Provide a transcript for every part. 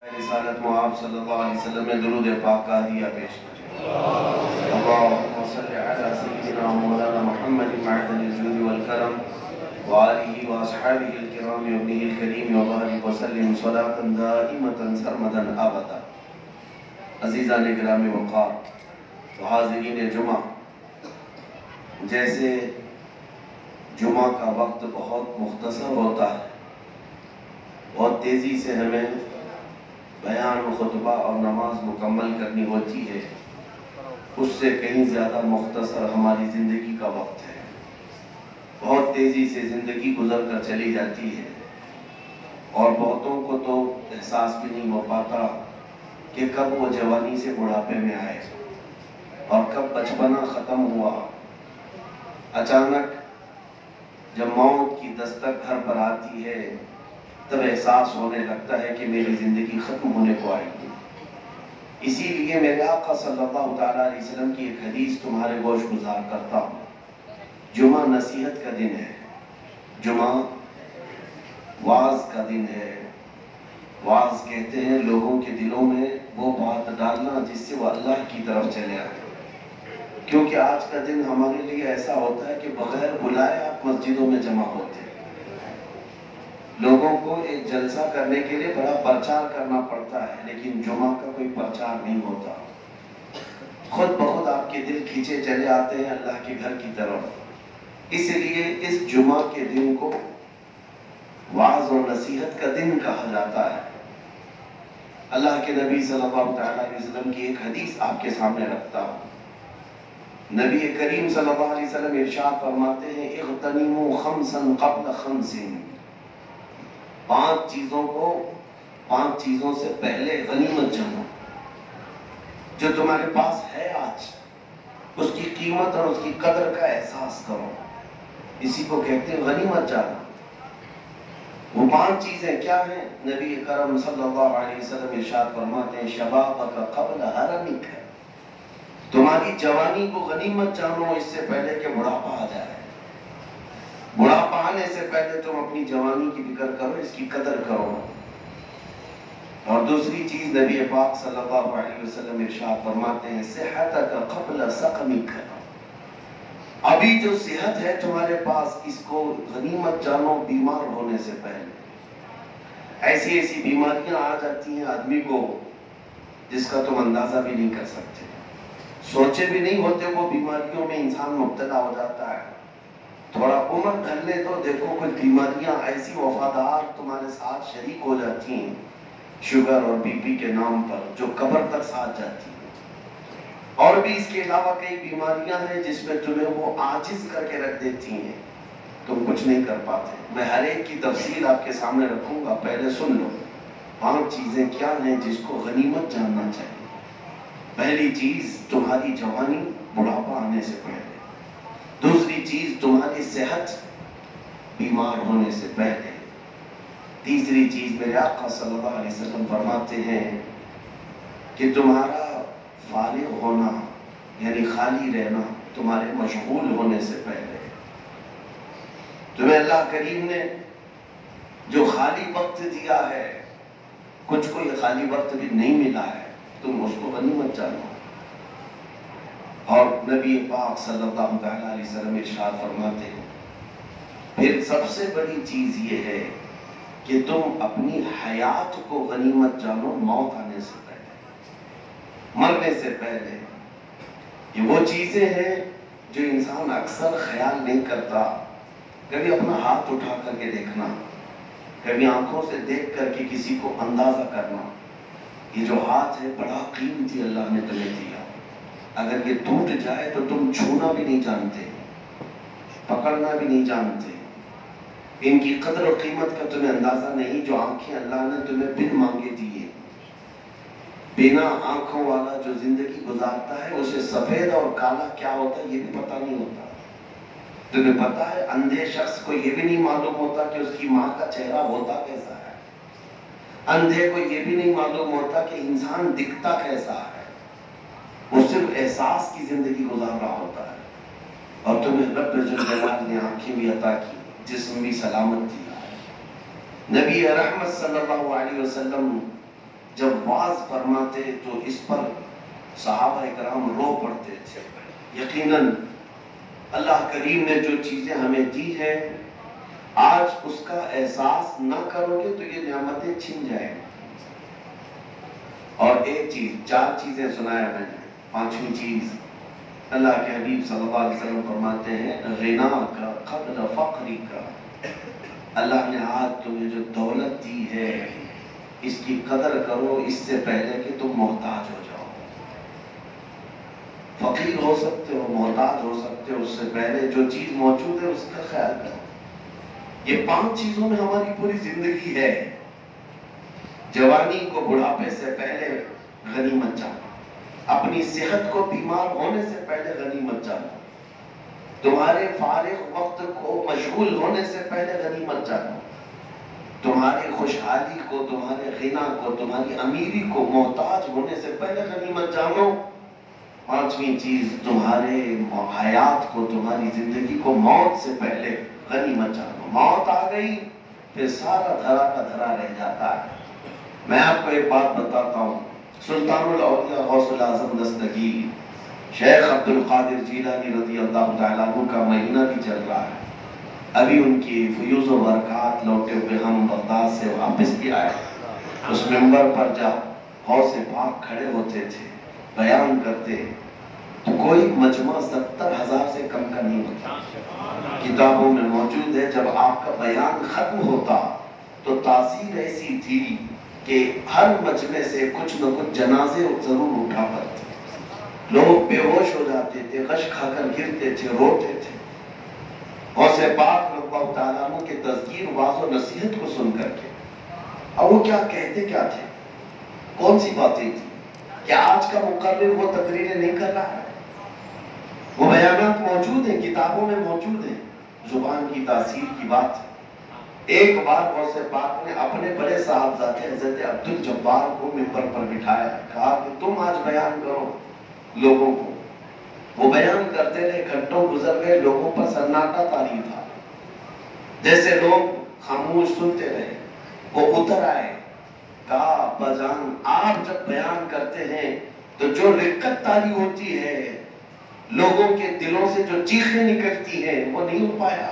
رسالت معاب صلی اللہ علیہ وسلم میں درود پاک کا ہدیہ پیش کریں۔ اللہم صلی علی سیدنا مولانا محمد معدن الجود والکرم وآلہ واصحابہ الکرام وابنہ الکریم وبارک وسلم صلاة دائمة سرمدا ابدا۔ عزیزان گرامی وقار و حاضرین جمعہ، جیسے جمعہ کا وقت بہت مختصر ہوتا ہے، بہت تیزی سے ہمیں بیان خطبہ اور نماز مکمل کرنی ہوتی ہے، اس سے کہیں زیادہ مختصر ہماری زندگی کا وقت ہے۔ بہت تیزی سے زندگی گزر کر چلی جاتی ہے اور بہتوں کو تو احساس بھی نہیں ہو پاتا کہ کب وہ جوانی سے بڑھاپے میں آئے اور کب بچپنا ختم ہوا۔ اچانک جب موت کی دستک گھر پر آتی ہے تب احساس ہونے لگتا ہے کہ میری زندگی ختم ہونے کو آئی ہے۔ اسی لیے میرے آقا صلی اللہ تعالیٰ علیہ وسلم کی ایک حدیث تمہارے گوش گزار کرتا ہوں۔ جمعہ نصیحت کا دن ہے، جمعہ وعظ کا دن ہے۔ وعظ کہتے ہیں لوگوں کے دلوں میں وہ بات ڈالنا جس سے وہ اللہ کی طرف چلے آئے، کیونکہ آج کا دن ہمارے لیے ایسا ہوتا ہے کہ بغیر بلائے آپ مسجدوں میں جمع ہوتے ہیں۔ لوگوں کو ایک جلسہ کرنے کے لیے بڑا پرچار کرنا پڑتا ہے، لیکن جمعہ کا کوئی پرچار نہیں ہوتا۔ خود بخود آپ کے دل کھینچے چلے آتے ہیں اللہ کے گھر کی طرف۔ اس لیے اس جمعہ کے دن کو وعظ و نصیحت کا دن کہا جاتا ہے۔ اللہ کے نبی صلی اللہ علیہ وسلم کی ایک حدیث آپ کے سامنے رکھتا ہوں۔ نبی کریم صلی اللہ علیہ وسلم ارشاد فرماتے ہیں اغتنموا خمسا قبل خمس، پانچ چیزوں سے پہلے غنیمت جانو۔ جو تمہارے پاس ہے آج، اس کی قیمت اور اس کی قدر کا احساس کرو، اسی کو کہتے ہیں غنیمت جانو۔ وہ پانچ چیزیں کیا ہیں؟ نبی کرم صلی اللہ علیہ وسلم ارشاد فرماتے ہیں شبابک قبل حرمک، تمہاری جوانی کو غنیمت جانو اس سے پہلے کہ بڑھاپا آ جائے۔ بڑھاپا آنے سے پہلے تم اپنی جوانی کی فکر کرو، اس کی قدر کرو۔ اور دوسری چیز نبی پاک صلی اللہ علیہ وسلم ارشاد فرماتے ہیں صحتک قبل سقمک، ابھی جو صحت ہے تمہارے پاس اس کو غنیمت جانو بیمار ہونے سے پہلے۔ ایسی ایسی بیماریاں آ جاتی ہیں آدمی کو جس کا تم اندازہ بھی نہیں کر سکتے، سوچے بھی نہیں ہوتے وہ بیماریوں میں انسان مبتلا ہو جاتا ہے۔ تھوڑا عمر ڈھلنے تو دیکھو کچھ بیماریاں ایسی وفادار تمہارے ساتھ شریک ہو جاتی ہیں، شوگر اور بی پی کے نام پر، جو قبر تک ساتھ جاتی ہیں۔ اور بھی اس کے علاوہ کئی بیماریاں ہیں جس میں تمہیں وہ عاجز کر کے رکھ دیتی ہیں، تم کچھ نہیں کر پاتے۔ میں ہر ایک کی تفصیل آپ کے سامنے رکھوں گا، پہلے سن لو پانچ چیزیں کیا ہیں جس کو غنیمت جاننا چاہیے۔ پہلی چیز تمہاری جوانی بڑھاپا آنے سے پہلے، دوسری چیز تمہاری صحت بیمار ہونے سے پہلے، تیسری چیز میرے آقا صلی اللہ علیہ وسلم فرماتے ہیں کہ تمہارا فارغ ہونا یعنی خالی رہنا تمہارے مشغول ہونے سے پہلے۔ تمہیں اللہ کریم نے جو خالی وقت دیا ہے، کچھ کو یہ خالی وقت بھی نہیں ملا ہے، تم اس کو غنیمت جانو۔ اور نبی پاک صلی اللہ علیہ وسلم ارشاد فرماتے ہیں پھر سب سے بڑی چیز یہ ہے کہ تم اپنی حیات کو غنیمت جانو موت آنے سے پہلے، مرنے سے پہلے۔ یہ وہ چیزیں ہیں جو انسان اکثر خیال نہیں کرتا۔ کبھی اپنا ہاتھ اٹھا کر کے دیکھنا، کبھی آنکھوں سے دیکھ کر کے کسی کو اندازہ کرنا، یہ جو ہاتھ ہے بڑا قیمتی اللہ نے تمہیں دیا، اگر یہ ٹوٹ جائے تو تم چھونا بھی نہیں جانتے، پکڑنا بھی نہیں جانتے، ان کی قدر و قیمت کا تمہیں اندازہ نہیں۔ جو آنکھیں اللہ نے تمہیں بن مانگے دیے، بنا آنکھوں والا جو زندگی گزارتا ہے اسے سفید اور کالا کیا ہوتا ہے یہ بھی پتہ نہیں ہوتا۔ تمہیں پتا ہے اندھے شخص کو یہ بھی نہیں معلوم ہوتا کہ اس کی ماں کا چہرہ ہوتا کیسا ہے، اندھے کو یہ بھی نہیں معلوم ہوتا کہ انسان دکھتا کیسا ہے، وہ صرف احساس کی زندگی گزار رہا ہوتا ہے۔ اور تمہیں رب ذوالجلال نے آنکھیں بھی عطا کی، جسم بھی سلامت دیا ہے۔ نبی رحمت صلی اللہ علیہ وسلم جب واز فرماتے تو اس پر صحابہ اکرام رو پڑتے تھے۔ یقیناً اللہ کریم نے جو چیزیں ہمیں دی ہیں، آج اس کا احساس نہ کرو گے تو یہ نعمتیں چھن جائیں گی۔ اور ایک چیز، 4 چیزیں سنایا میں نے، 5ویں چیز اللہ کے حبیب صلی اللہ علیہ وسلم فرماتے ہیں غنا کا قبل فقری کا، اللہ نے آج تمہیں جو دولت دی ہے اس کی قدر کرو اس سے پہلے کہ تم محتاج ہو جاؤ۔ فقیر ہو سکتے ہو، محتاج ہو سکتے ہو، اس سے پہلے جو چیز موجود ہے اس کا خیال کرو۔ یہ 5 چیزوں میں ہماری پوری زندگی ہے۔ جوانی کو بڑھاپے سے پہلے غنیمت جانو، اپنی صحت کو بیمار ہونے سے پہلے غنیمت جانو، تمہارے فارغ وقت کو مشغول ہونے سے پہلے غنیمت جانو، تمہاری خوشحالی کو، تمہارے غنا کو، تمہاری امیری کو محتاج ہونے سے پہلے غنیمت جانو۔ 5ویں چیز تمہارے حیات کو، تمہاری زندگی کو موت سے پہلے غنیمت جانو۔ موت آ گئی پھر سارا دھرا کا دھرا رہ جاتا ہے۔ میں آپ کو ایک بات بتاتا ہوں، سلطان الاولیاء غوث الاعظم دستگیر شیخ عبد القادر جیلانی رضی اللہ تعالیٰ عنہ کا مہینہ بھی چل رہا ہے۔ ابھی ان کی فیوز و برکات لوٹے ہوئے ہم بغداد سے واپس بھی آئے۔ اس منبر پر جب غوث پاک کھڑے ہوتے تھے، بیان کرتے تو کوئی مجمع 70,000 سے کم کا نہیں ہوتا۔ کتابوں میں موجود ہے جب آپ کا بیان ختم ہوتا تو تاثیر ایسی تھی کہ ہر مجمع سے کچھ نہ کچھ جنازے ضرور اٹھا کرتے، لوگ بے ہوش ہو جاتے تھے، غش کھا کر گرتے تھے، روتے تھے۔ غوث پاک رضی اللہ تعالیٰ عنہ کے تذکیر، واعظ و نصیحت کو سن کر کے اب وہ کیا کہتے کیا تھے، کون سی باتیں تھی؟ کیا آج کا مقرر وہ تقریریں نہیں کر رہا ہے؟ وہ بیانات موجود ہیں، کتابوں میں موجود ہیں، زبان کی تاثیر کی بات ہے۔ ایک بار غوث پاک نے اپنے بڑے صاحبزادے حضرت عبد الجبار کو منبر پر بٹھایا، کہا کہ تم آج بیان کرو لوگوں کو۔ وہ بیان کرتے رہے، گھنٹوں گزر گئے، لوگوں پر سناٹا طاری تھا، جیسے لوگ خاموش سنتے رہے۔ وہ اتر آئے، کہا ابا جان آپ جب بیان کرتے ہیں تو جو رقت طاری ہوتی ہے، لوگوں کے دلوں سے جو چیخیں نکلتی ہیں، وہ نہیں ہو پایا۔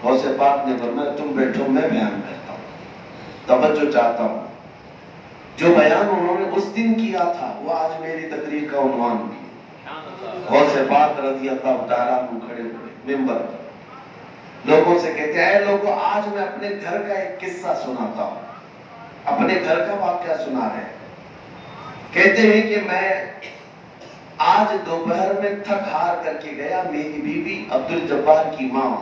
غوث پاک نے فرمایا تم بیٹھو، میں بیان کرتا ہوں، توجہ چاہتا ہوں۔ جو بیان انہوں نے اس دن کیا تھا وہ آج میری تقریر کا عنوان بھی ہے۔ غوث پاک رضی اللہ تعالیٰ عنہ کھڑے ہوئے منبر پر، لوگوں سے کہتے ہیں اے لوگوں، آج میں اپنے گھر کا ایک قصہ سناتا ہوں، اپنے گھر کا واقعہ سنا رہے ہیں۔ کہتے ہیں کہ میں آج دوپہر میں تھک ہار کر کے گیا، میری بیوی عبد الجبار کی ماں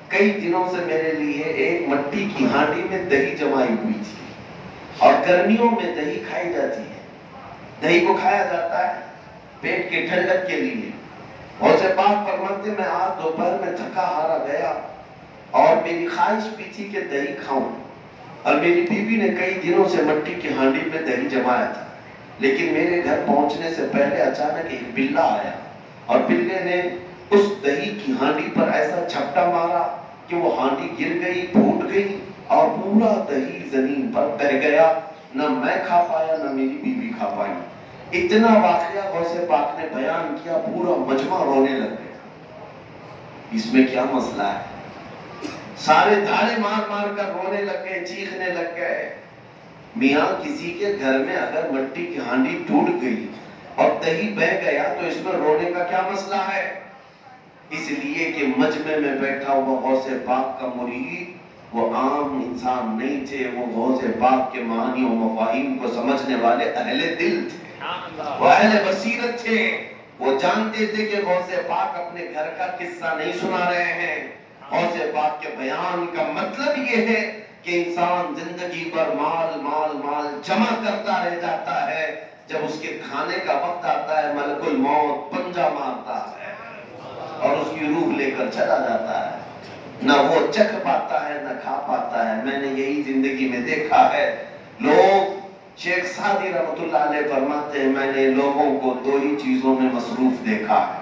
کئی دنوں سے میرے لیے ایک مٹی کی ہانڈی میں دہی جمائی ہوئی تھی، اور گرمیوں میں دہی کھائی جاتی ہے، دہی کو کھایا جاتا ہے پیٹ کے ٹھنڈک کے لیے۔ غوث پاک فرماتے میں آج دوپہر میں تھکا ہارا گیا اور میری خواہش بھی تھی کہ دہی کھاؤں، اور میری بیوی نے کئی دنوں سے مٹی کی ہانڈی میں دہی جمایا تھا، لیکن میرے گھر پہنچنے سے پہلے اچانک ایک بلہ آیا، اور بلے نے اس دہی کی ہانڈی پر ایسا جھپٹا مارا کہ وہ ہانڈی گر گئی، پھوٹ گئی، اور پورا دہی زمین پر بہہ گیا۔ نہ میں کھا پایا، نہ میری بیوی کھا پائی۔ اتنا واقعہ غوث پاک نے بیان کیا، پورا مجمع رونے لگ گیا۔ اس میں کیا مسئلہ ہے؟ سارے دھاڑے مار مار کر رونے لگ گئے، چیخنے لگ گئے۔ میاں کسی کے گھر میں اگر مٹی کی ہانڈی ٹوٹ گئی اور دہی بہہ گیا تو اس میں رونے کا کیا مسئلہ ہے؟ اس لیے کہ مجمع میں بیٹھا ہوا غوث پاک کا مرید وہ عام انسان نہیں تھے، وہ غوث پاک کے معانی و مفاہیم کو سمجھنے والے اہل دل تھے، وہ اہل بصیرت تھے۔ وہ جانتے تھے کہ غوث پاک اپنے گھر کا قصہ نہیں سنا رہے ہیں، غوث پاک کے بیان کا مطلب یہ ہے کہ انسان زندگی پر مال مال مال جمع کرتا رہ جاتا ہے، جب اس کے کھانے کا وقت آتا ہے ملک الموت پنجہ مارتا ہے اور اس کی روح لے کر چلا جاتا ہے، نہ وہ چکھ پاتا ہے نہ کھا پاتا ہے۔ میں نے یہی زندگی میں دیکھا ہے۔ لوگ، شیخ سعدی رحمت اللہ علیہ فرماتے ہیں میں نے لوگوں کو 2 ہی چیزوں میں مصروف دیکھا ہے،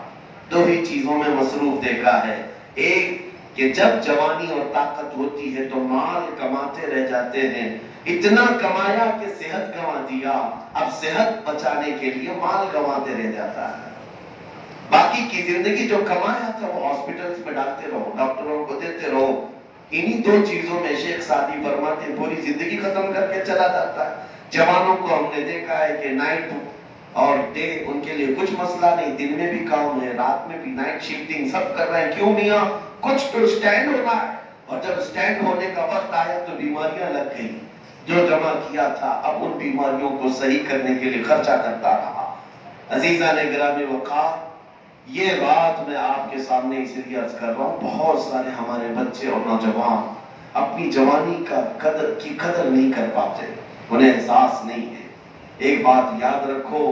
2 ہی چیزوں میں مصروف دیکھا ہے۔ ایک کہ جب جوانی اور طاقت ہوتی ہے تو مال کماتے رہ جاتے ہیں، اتنا کمایا کہ صحت گنوا دیا، اب صحت بچانے کے لیے مال گنواتے رہ جاتا ہے۔ باقی کی زندگی جو کمایا تھا وہ ہاسپٹلز میں ڈالتے رہو، ڈاکٹروں کو دیتے رہو، انہی دو چیزوں میں شیخ سعدی فرماتے ہیں پوری زندگی ختم کر کے چلا جاتا ہے۔ جوانوں کو ہم نے دیکھا ہے کہ نائٹ اور ڈے ان کے لیے کچھ مسئلہ نہیں، دن میں بھی کام ہے، رات میں بھی نائٹ شفٹنگ سب کر رہے ہیں، کیوں میاں؟ کچھ تو سٹینڈ ہونا ہے، اور جب سٹینڈ ہونے کا وقت آیا تو بیماریاں لگ گئی، جو جمع کیا تھا اب ان بیماریوں کو صحیح کرنے کے لیے خرچہ کرتا رہا۔ عزیزان گرامی وقار، یہ بات میں آپ کے سامنے اس لیے عرض کر رہا ہوں، بہت سارے ہمارے بچے اور نوجوان اپنی جوانی کی قدر نہیں کر پاتے، انہیں احساس نہیں ہے۔ ایک بات یاد رکھو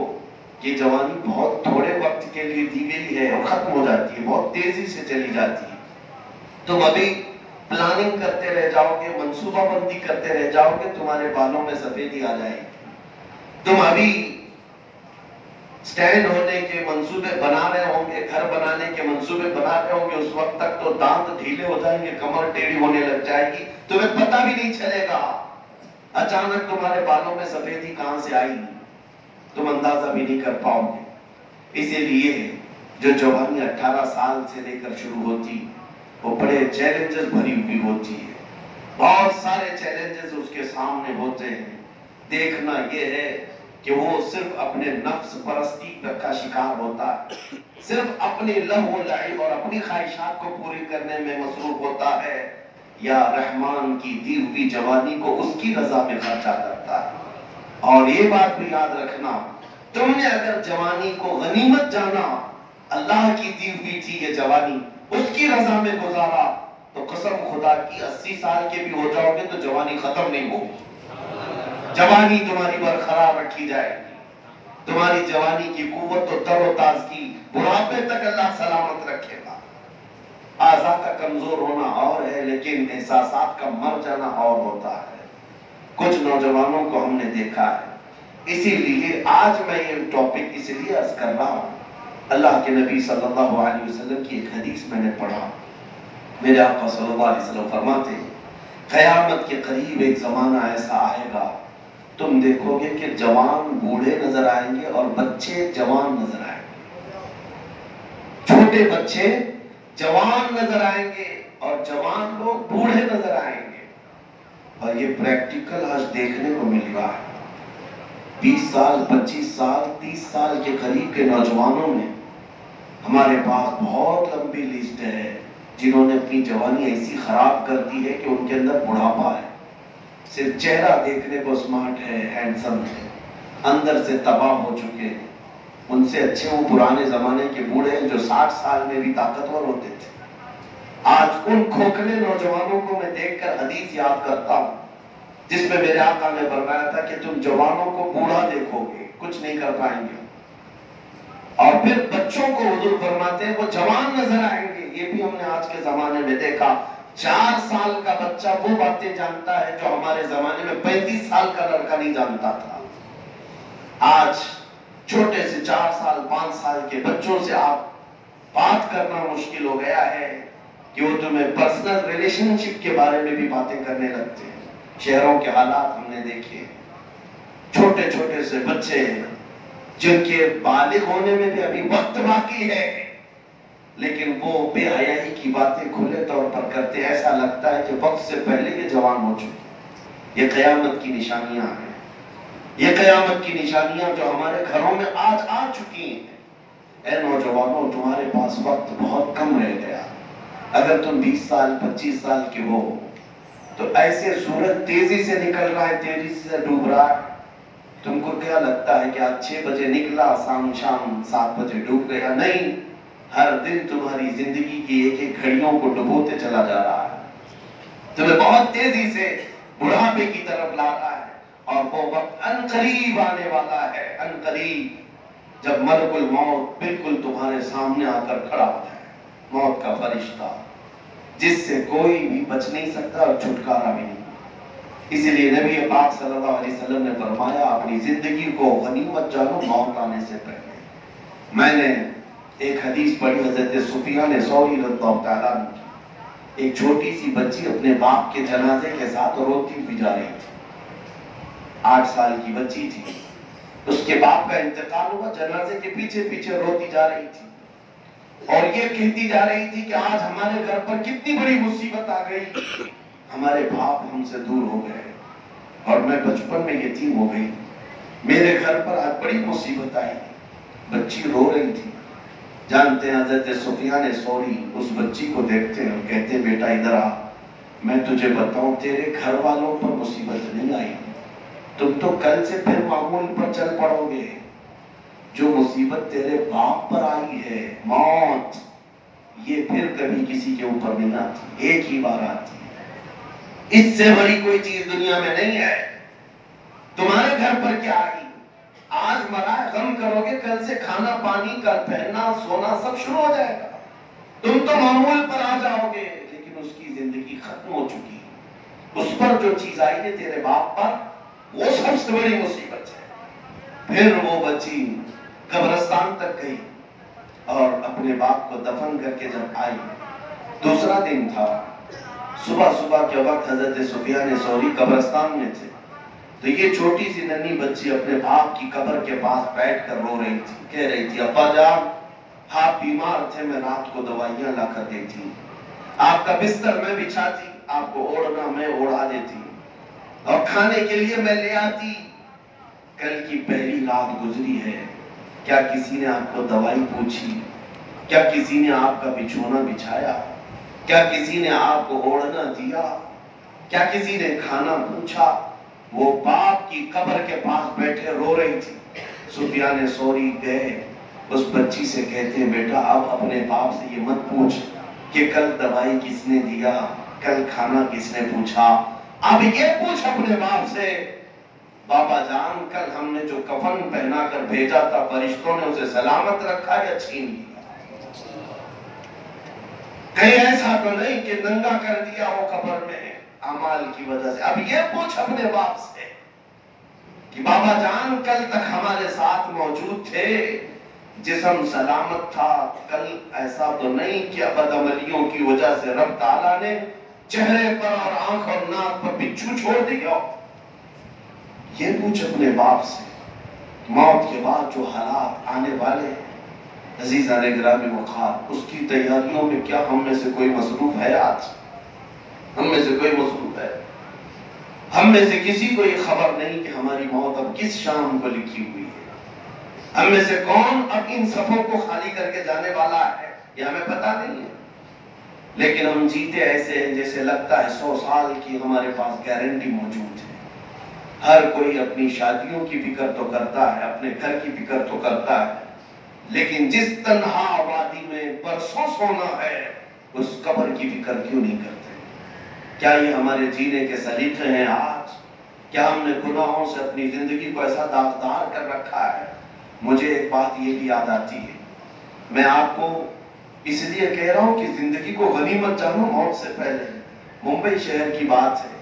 کہ جوانی بہت تھوڑے وقت کے لیے دی گئی ہے اور ختم ہو جاتی ہے، بہت تیزی سے چلی جاتی ہے۔ تم ابھی پلاننگ کرتے رہ جاؤ گے، منصوبہ بندی کرتے رہ جاؤ گے، تمہارے بالوں میں سفیدی آ جائے گی۔ تم ابھی سٹینڈ ہونے کے منصوبے بنا رہے ہوں گے، گھر بنانے کے منصوبے بنا رہے ہوں گے، اس وقت تک تو دانت ڈھیلے ہو جائیں گے، کمر ٹیڑھی ہونے لگ جائے گی، تمہیں پتہ بھی نہیں چلے گا اچانک تمہارے بالوں میں سفیدی کہاں سے آئی، تم اندازہ بھی نہیں کر پاؤ گے۔ اسی لیے جو جوانی 18 سال سے لے کر شروع ہوتی وہ بڑے چیلنجز بھری ہوئی ہوتی ہے، بہت سارے چیلنجز اس کے سامنے ہوتے ہیں۔ دیکھنا یہ ہے کہ وہ صرف اپنے نفس پرستی کا شکار ہوتا ہے، صرف اپنے لہو و لعب اور اپنی خواہشات کو پوری کرنے میں مصروف ہوتا ہے، یا رحمان کی دی ہوئی جوانی کو اس کی رضا میں خرچہ کرتا ہے۔ اور یہ بات بھی یاد رکھنا، تم نے اگر جوانی کو غنیمت جانا، اللہ کی دی ہوئی تھی یہ جوانی، اس کی رضا میں گزارا، تو قسم خدا کی 80 سال کے بھی ہو جاؤ گے تو جوانی ختم نہیں ہوگی، جوانی تمہاری برقرار رکھی جائے گی، تمہاری جوانی کی قوت و تر و تازگی بڑھاپے تک اللہ سلامت رکھے گا۔ اعضاء کا کمزور ہونا اور ہے، لیکن احساسات کا مر جانا اور ہوتا ہے۔ کچھ نوجوانوں کو ہم نے دیکھا ہے، اسی لیے آج میں یہ ٹاپک اس لیے عرض کر رہا ہوں، اللہ کے نبی صلی اللہ علیہ وسلم کی ایک حدیث میں نے پڑھا، میرے آقا صلی اللہ علیہ وسلم فرماتے ہیں قیامت کے قریب ایک زمانہ ایسا آئے گا، تم دیکھو گے کہ جوان بوڑھے نظر آئیں گے اور بچے جوان نظر آئیں گے، چھوٹے بچے جوان نظر آئیں گے اور جوان لوگ بوڑھے نظر آئیں گے۔ اور یہ پریکٹیکل آج دیکھنے کو مل رہا ہے، 20 سال 25 سال 30 سال کے قریب کے نوجوانوں میں ہمارے پاس بہت لمبی لسٹ ہے جنہوں نے اپنی جوانی ایسی خراب کر دی ہے کہ ان کے اندر بڑھاپا ہے، صرف چہرہ دیکھنے کو سمارٹ ہے، ہینڈسم ہے، اندر سے تباہ ہو چکے ہیں۔ ان سے اچھے وہ پرانے زمانے کے بوڑھے ہیں جو 60 سال میں بھی طاقتور ہوتے تھے۔ آج ان کھوکھلے نوجوانوں کو میں دیکھ کر حدیث یاد کرتا ہوں جس میں میرے آقا نے فرمایا تھا کہ تم جوانوں کو بوڑھا دیکھو گے، کچھ نہیں کر پائیں گے، اور پھر بچوں کو حضور فرماتے ہیں وہ جوان نظر آئیں گے۔ یہ بھی ہم نے آج کے زمانے میں دیکھا، 4 سال کا بچہ وہ باتیں جانتا ہے جو ہمارے زمانے میں 35 سال کا لڑکا نہیں جانتا تھا۔ آج چھوٹے سے 4 سال 5 سال کے بچوں سے آپ بات کرنا مشکل ہو گیا ہے کہ وہ تمہیں پرسنل ریلیشن شپ کے بارے میں بھی باتیں کرنے لگتے ہیں۔ شہروں کے حالات ہم نے دیکھے، چھوٹے چھوٹے سے بچے جن کے بالغ ہونے میں بھی ابھی وقت باقی ہے، لیکن وہ بے حیائی کی باتیں کھلے طور پر کرتے، ایسا لگتا ہے کہ وقت سے پہلے یہ جوان ہو چکے۔ یہ قیامت کی نشانیاں ہیں، یہ قیامت کی نشانیاں جو ہمارے گھروں میں آج آ چکی ہیں۔ اے نوجوانوں، تمہارے پاس وقت بہت کم رہ گیا۔ اگر تم 20 سال 25 سال کے ہو تو ایسے سورج تیزی سے نکل رہا ہے، تیزی سے ڈوب رہا ہے، تم کو کیا لگتا ہے کہ آج 6 بجے نکلا، شام 7 بجے ڈوب گیا؟ نہیں، ہر دن تمہاری زندگی کی ایک ایک گھڑیوں کو ڈبوتے چلا جا رہا ہے، تمہیں بہت تیزی سے بڑھاپے کی طرف لا رہا ہے، اور وہ وقت ان قریب آنے والا ہے، ان قریب، جب ملک الموت بالکل تمہارے سامنے آ کر کھڑا ہوتا ہے، موت کا فرشتہ جس سے کوئی بھی بچ نہیں سکتا اور چھٹکارا بھی نہیں۔ اسی لیے نبی پاک صلی اللہ علیہ وسلم نے فرمایا اپنی زندگی کو غنیمت جانو موت آنے سے پہلے۔ میں نے ایک حدیث پڑھی حضرت سفیان ثوری رضی اللہ تعالیٰ عنہ کی، ایک چھوٹی سی بچی اپنے باپ کے جنازے کے ساتھ روتی ہوئی جا رہی تھی، 8 سال کی بچی تھی، اس کے باپ کا انتقال ہوا، جنازے کے پیچھے پیچھے روتی جا رہی تھی اور یہ کہتی جا رہی تھی کہ آج ہمارے گھر پر کتنی بڑی مصیبت آ گئی، ہمارے باپ ہم سے دور ہو گئے اور میں بچپن میں یتیم ہو گئی، میرے گھر پر آج بڑی مصیبت آئی۔ بچی رو رہی تھی۔ جانتے ہیں حضرت سفیان ثوری اس بچی کو دیکھتے ہیں اور کہتے ہیں بیٹا ادھر آ، میں تجھے بتاؤں تیرے گھر والوں پر مصیبت نہیں آئی، تم تو کل سے پھر معمول پر چل پڑو گے، جو مصیبت تیرے باپ پر آئی ہے موت، یہ پھر کبھی کسی کے اوپر نہیں آتی، ایک ہی بار آتی ہے، اس سے بڑی کوئی چیز دنیا میں نہیں ہے۔ تمہارے گھر پر کیا آئی؟ آج مرا غم کرو گے، کل سے کھانا پانی کا پہننا سونا سب شروع ہو جائے گا، تم تو معمول پر آ جاؤ گے، لیکن اس کی زندگی ختم ہو چکی، اس پر جو چیز آئی ہے تیرے باپ پر، وہ سب سے بڑی مصیبت ہے۔ پھر وہ بچی قبرستان تک گئی اور اپنے باپ کو دفن کر کے جب آئی، دوسرا دن تھا، صبح کے وقت حضرت سفیان ثوری قبرستان میں تھے، تو یہ چھوٹی سی ننھی بچی اپنے باپ کی قبر کے پاس بیٹھ کر رو رہی تھی، کہہ رہی تھی ابا جان آپ بیمار تھے، میں رات کو دوائیاں لا کر دیتی، آپ کا بستر میں بچھاتی، آپ کو اوڑھنا میں اوڑھا دیتی، اور کھانے کے لیے میں لے آتی، کل کی پہلی رات گزری ہے، کیا کسی نے آپ کو دوائی پوچھی؟ کیا کسی نے آپ کا بچھونا بچھایا؟ کیا کسی نے آپ کو اوڑھنا دیا؟ کیا کسی نے کھانا پوچھا؟ وہ باپ کی قبر کے پاس بیٹھے رو رہی تھی۔ سفیان ثوری گئے، اس بچی سے کہتے ہیں بیٹا اب اپنے باپ سے یہ مت پوچھ کہ کل دوائی کس نے دیا، کل کھانا کس نے پوچھا، اب یہ پوچھ اپنے باپ سے بابا جان کل ہم نے جو کفن پہنا کر بھیجا تھا فرشتوں نے اسے سلامت رکھا یا چھین لیا؟ کہیں ایسا تو نہیں کہ ننگا کر دیا ہو قبر میں اعمال کی وجہ سے؟ اب یہ پوچھ اپنے باپ سے کہ بابا جان کل تک ہمارے ساتھ موجود تھے، جسم سلامت تھا، کل ایسا تو نہیں کہ بدعملیوں کی وجہ سے رب تعالیٰ نے چہرے پر اور آنکھ اور ناک پر بچھو چھوڑ دیا؟ یہ پوچھ اپنے باپ سے۔ موت کے بعد جو حالات آنے والے عزیزان گرامی وقار، اس کی تیاریوں میں کیا ہم میں سے کوئی مصروف ہے؟ آج ہم میں سے کوئی مصروف ہے؟ ہم میں سے کسی کو یہ خبر نہیں کہ ہماری موت اب کس شام کو لکھی ہوئی ہے؟ ہم میں سے کون اب ان صفوں کو خالی کر کے جانے والا ہے یہ ہمیں پتا نہیں ہے، لیکن ہم جیتے ایسے ہیں جیسے لگتا ہے 100 سال کی ہمارے پاس گارنٹی موجود ہے۔ ہر کوئی اپنی شادیوں کی فکر تو کرتا ہے، اپنے گھر کی فکر تو کرتا ہے، لیکن جس تنہا وادی میں برسوں سونا ہے اس قبر کی فکر کیوں نہیں کرتے؟ کیا یہ ہمارے جینے کے سلیقے ہیں؟ آج کیا ہم نے گناہوں سے اپنی زندگی کو ایسا داغدار کر رکھا ہے؟ مجھے ایک بات یہ بھی یاد آتی ہے، میں آپ کو اس لیے کہہ رہا ہوں کہ زندگی کو غنیمت جانو موت سے پہلے۔ ممبئی شہر کی بات ہے،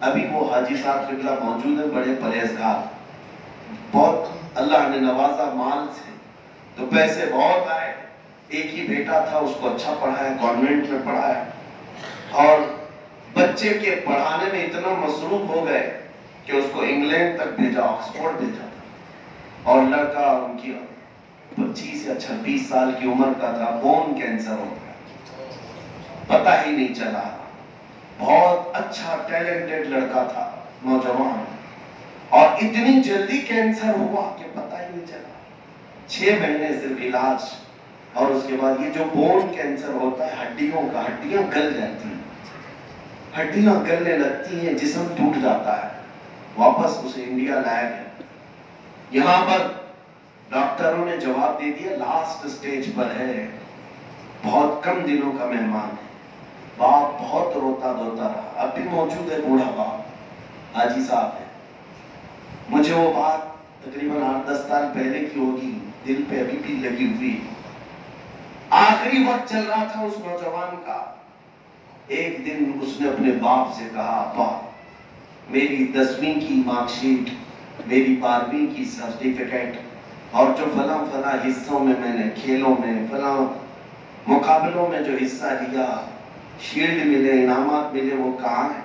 ابھی وہ حاجی صاحب قبلہ موجود ہیں، بڑے پرہیزگار، بہت اللہ نے نوازا مال سے، تو پیسے بہت آئے، ایک ہی بیٹا تھا، اس کو اچھا پڑھایا، گورنمنٹ میں پڑھایا، اور بچے کے پڑھانے میں اتنا مصروف ہو گئے کہ اس کو انگلینڈ تک بھیجا، آکسفورڈ بھیجا، اور لڑکا ان کی 25 یا 26 سال کی عمر کا تھا، بون کینسر ہو گیا، پتہ ہی نہیں چلا۔ بہت اچھا ٹیلنٹڈ لڑکا تھا، نوجوان، اور اتنی جلدی کینسر ہوا کہ پتہ ہی نہیں چلا۔ 6 مہینے صرف علاج، اور اس کے بعد یہ جو بون کینسر ہوتا ہے ہڈیوں کا، ہڈیاں گل جاتی ہیں، ہڈیاں گلنے لگتی ہیں، جسم ٹوٹ جاتا ہے۔ واپس اسے انڈیا لایا گیا، یہاں پر ڈاکٹروں نے جواب دے دیا لاسٹ سٹیج پر ہے، بہت کم دنوں کا مہمان ہے۔ باپ بہت روتا دھوتا رہا، اب بھی موجود ہے بوڑھا باپ، حاجی صاحب ہے۔ مجھے وہ بات تقریباً 8-10 سال پہلے کی ہوگی، دل پہ ابھی بھی لگی ہوئی۔ آخری وقت چل رہا تھا اس نوجوان کا، ایک دن اس نے اپنے باپ سے کہا ابا میری 10ویں کی مارک شیٹ، میری 12ویں کی سرٹیفکیٹ، اور جو فلاں فلاں حصوں میں میں نے کھیلوں میں فلاں مقابلوں میں جو حصہ لیا، شیلڈ ملے، انعامات ملے، وہ کہاں ہیں؟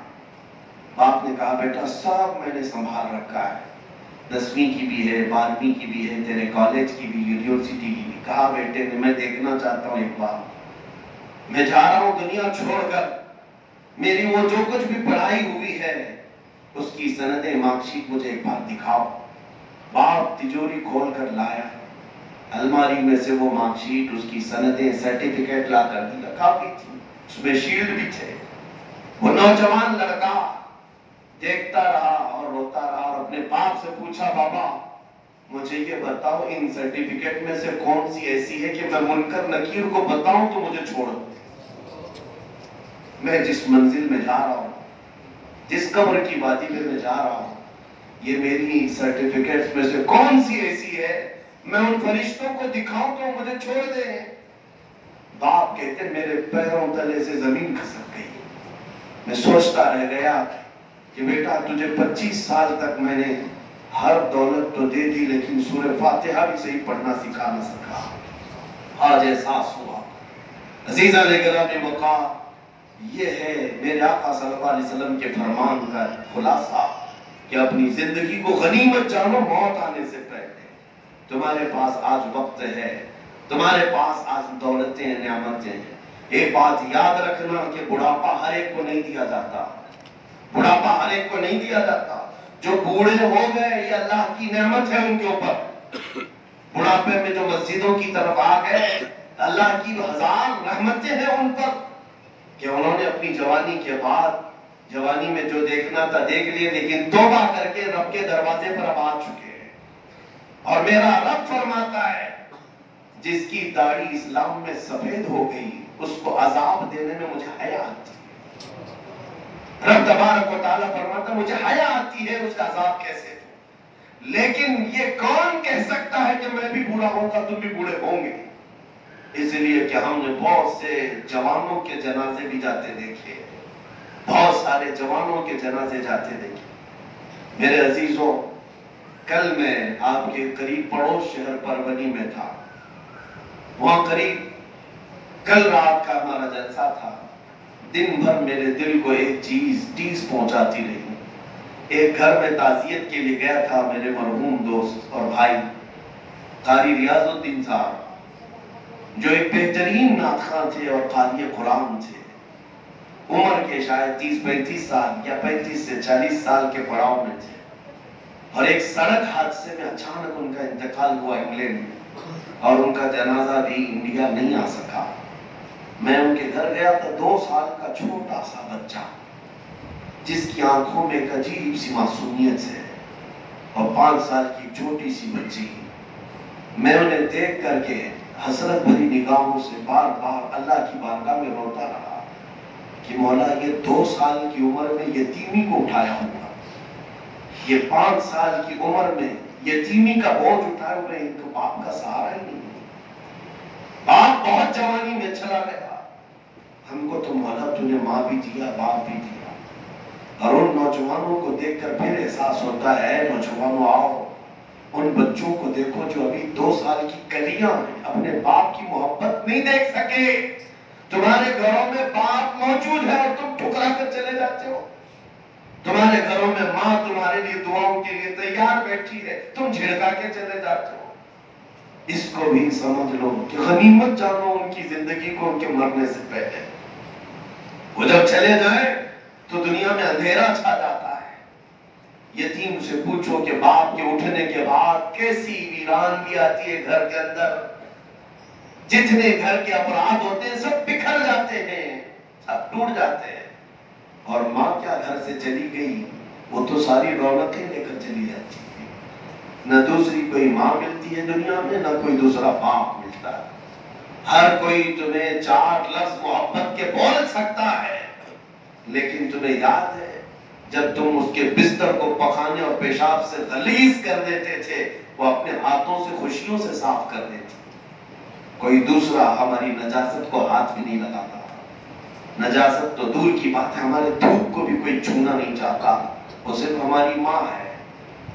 باپ نے کہا بیٹا سب میں نے سنبھال رکھا ہے، 10ویں کی بھی ہے، 12ویں کی بھی ہے، تیرے کالج کی بھی، یونیورسٹی کی بھی۔ کہا بیٹے نے میں دیکھنا چاہتا ہوں ایک بار، میں جا رہا ہوں دنیا چھوڑ کر، میری وہ جو کچھ بھی پڑھائی ہوئی ہے اس کی سندیں، مارک شیٹ مجھے ایک بار دکھاؤ۔ باپ تجوری کھول کر لایا، الماری میں سے وہ مارک شیٹ، اس کی سندیں، سرٹیفکیٹ لا کر دیا، کافی تھی، اس میں شیلڈ بھی تھے۔ وہ نوجوان لڑکا دیکھتا رہا اور روتا رہا اور اپنے باپ سے پوچھا بابا مجھے یہ بتاؤ ان سرٹیفکیٹ میں سے کون سی ایسی ہے کہ میں منکر نکیر کو بتاؤں تو مجھے چھوڑ دے؟ میں جس منزل میں جا رہا ہوں، جس قبر کی وادی میں جا رہا ہوں، یہ میری سرٹیفکیٹس میں سے کون سی ایسی ہے میں ان فرشتوں کو دکھاؤں تو مجھے چھوڑ دیں؟ باپ کہتے میرے پیروں تلے سے زمین کھسک گئی، میں سوچتا رہ گیا کہ بیٹا تجھے 25 سال تک میں نے ہر دولت تو دے دی لیکن سورہ فاتحہ بھی صحیح پڑھنا سکھا نہ سکا۔ آج احساس ہوا عزیزان گرامی وقار، یہ ہے میرے آقا صلی اللہ علیہ وسلم کے فرمان کا خلاصہ کہ اپنی زندگی کو غنیمت جانو موت آنے سے پہلے۔ تمہارے پاس آج وقت ہے، تمہارے پاس آج دولتیں ہیں، نعمتیں ہیں۔ ایک بات یاد رکھنا کہ بڑھاپا ہر ایک کو نہیں دیا جاتا، بڑھاپا ہر ایک کو نہیں دیا جاتا۔ جو بوڑھے ہو گئے یہ اللہ کی نعمت ہے ان کے اوپر، بڑھاپے میں جو مسجدوں کی طرف آ گئے اللہ کی ہزار رحمتیں ہیں ان پر کہ انہوں نے اپنی جوانی کے بعد، جوانی میں جو دیکھنا تھا دیکھ لیے لیکن توبہ کر کے رب کے دروازے پر اب آ چکے ہیں۔ اور میرا رب فرماتا ہے جس کی داڑھی اسلام میں سفید ہو گئی اس کو عذاب دینے میں مجھے حیا آتی ہے۔ رب تبارک و تعالیٰ فرماتا مجھے حیا آتی ہے اس کا عذاب کیسے دوں، لیکن یہ کون کہہ سکتا ہے کہ میں بھی بوڑھا ہوں گا تم بھی بوڑھے ہوں گے؟ اس لیے کہ ہم نے بہت سے جوانوں کے جنازے بھی جاتے دیکھے، بہت سارے جوانوں کے جنازے جاتے دیکھے۔ میرے عزیزوں، کل میں آپ کے قریب پڑوس شہر پربنی میں تھا، وہاں قریب کل رات کا ہمارا جلسہ تھا۔ دن بھر میرے دل کو ایک چیز ٹیس پہنچاتی رہی۔ ایک گھر میں تعزیت کے لیے گیا تھا، میرے مرحوم دوست اور بھائی قاری ریاض الدین صاحب جو ایک بہترین نعت خواں تھے اور قاری قرآن تھے، عمر کے شاید 30-35 سال یا 35 سے 40 سال کے پڑاؤ میں تھے، اور ایک سڑک حادثے میں اچانک ان کا انتقال ہوا انگلینڈ میں، اور ان کا جنازہ بھی انڈیا نہیں آ سکا۔ میں ان کے گھر گیا تھا، 2 سال کا چھوٹا سا بچہ جس کی آنکھوں میں ایک عجیب سی معصومیت ہے، اور 5 سال کی چھوٹی سی بچی۔ میں انہیں دیکھ کر کے حسرت بھری نگاہوں سے بار بار اللہ کی بارگاہ میں روتا رہا کہ مولا یہ 2 سال کی عمر میں یتیمی کو اٹھایا ہوا، یہ 5 سال کی عمر میں یتیمی کا بوجھ اٹھائے ہوئے، ان کو باپ کا سہارا ہی نہیں، باپ بہت جوانی میں چلا گیا۔ ہم کو تو مولا تو نے ماں بھی دیا، باپ بھی دیا، اور ان نوجوانوں کو دیکھ کر پھر احساس ہوتا ہے نوجوانوں آؤ ان بچوں کو دیکھو جو ابھی 2 سال کی کلیاں ہیں، اپنے باپ کی محبت نہیں دیکھ سکے۔ تمہارے گھروں میں باپ موجود ہے اور تم ٹھکرا کر چلے جاتے ہو، تمہارے گھروں میں ماں تمہارے لیے دعاؤں کے لیے تیار بیٹھی ہے، تم جھڑکا کے چلے جاتے ہو۔ اس کو بھی سمجھ لو کہ غنیمت جانو ان کی زندگی کو ان کے مرنے سے پہلے۔ وہ جب چلے جائیں تو دنیا میں اندھیرا چھا جاتا ہے۔ یتیم سے پوچھو کہ باپ کے اٹھنے کے بعد کیسی ویرانگی آتی ہے گھر کے اندر، جتنے گھر کے افراد ہوتے ہیں سب بکھر جاتے ہیں، سب ٹوٹ جاتے ہیں، اور ماں کیا گھر سے چلی گئی وہ تو ساری رونقیں لے کر چلی جاتی ہے۔ نہ دوسری کوئی ماں ملتی ہے دنیا میں، نہ کوئی دوسرا باپ ملتا ہے۔ ہر کوئی تمہیں 4 لفظ محبت کے بول سکتا ہے، لیکن تمہیں یاد ہے جب تم اس کے بستر کو پخانے اور پیشاب سے غلیظ کر دیتے تھے وہ اپنے ہاتھوں سے خوشیوں سے صاف کر دیتے۔ کوئی دوسرا ہماری نجاست کو ہاتھ بھی نہیں لگاتا، نجاست تو دور کی بات ہے، ہمارے دودھ کو بھی کوئی چھونا نہیں چاہتا۔ وہ صرف ہماری ماں ہے،